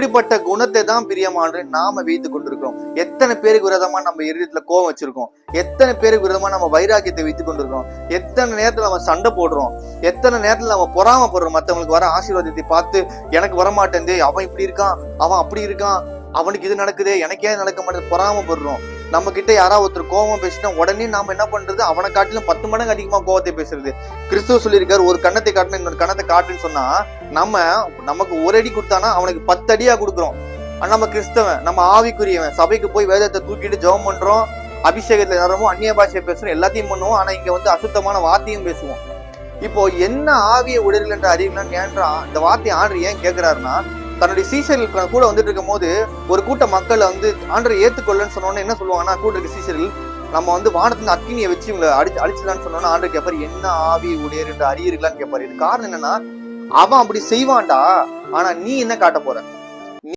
இப்படிப்பட்ட குணத்தை தான் பிரியமானது நாம வைத்து கொண்டிருக்கிறோம். எத்தனை பேருக்கு விரோதமா நம்ம இருதயத்துல கோபம் வச்சிருக்கோம், எத்தனை பேருக்கு விரோதமா நம்ம வைராக்கியத்தை வைத்துக் கொண்டிருக்கோம், எத்தனை நேரத்துல நம்ம சண்டை போடுறோம், எத்தனை நேரத்துல நம்ம பொறாமப்படுறோம். மத்தவங்களுக்கு வர ஆசீர்வாதத்தை பார்த்து எனக்கு வரமாட்டேன், அவன் இப்படி இருக்கான், அவன் அப்படி இருக்கான், அவனுக்கு இது நடக்குது, எனக்கே நடக்க மாட்டேது, பொறாமப்படுறோம். நம்ம கிட்ட யாராவது ஒருத்தர் கோபம் பேசினா உடனே நாம என்ன பண்றது, அவனை காட்டிலும் 10 மடங்கு அதிகமா கோபத்தை பேசுறது. கிறிஸ்துவ சொல்லியிருக்காரு, ஒரு கண்ணத்தை காட்டணும் இன்னொரு கண்ணத்தை காட்டுன்னு சொன்னா, நமக்கு ஒரு அடி கொடுத்தானா அவனுக்கு 10 அடியா கொடுக்குறோம். நம்ம கிறிஸ்தவன், நம்ம ஆவிக்குரியவன், சபைக்கு போய் வேதத்தை தூக்கிட்டு ஜெபம் பண்றோம், அபிஷேகத்துல நிறமும் அந்நிய பாஷையை பேசுறோம், எல்லாத்தையும் பண்ணுவோம். ஆனா இங்க வந்து அசுத்தமான வார்த்தையும் பேசுவோம். இப்போ என்ன ஆவியை உடல் என்ற அறிவுலன்னு ஏன்றா இந்த வார்த்தையை ஆண்டு ஏன் கேட்கிறாருன்னா, தன்னுடைய சீசர்கள் கூட வந்துட்டு இருக்கும் போது ஒரு கூட்ட மக்கள் வந்து ஆண்டரை ஏத்துக்கொள்ளன்னு சொன்னோன்னு என்ன சொல்லுவாங்கன்னா, கூட இருக்க சீசர்கள் நம்ம வந்து வானத்துல அக்கினியை வச்சு இவங்களை அழிச்சுலான்னு சொன்னோன்னா ஆண்டு கேட்பாரு, என்ன ஆவி உடையர் என்று அறியீர்களான்னு கேட்பாரு. இது காரணம் என்னன்னா, அவன் அப்படி செய்வான்டா, ஆனா நீ என்ன காட்ட போற?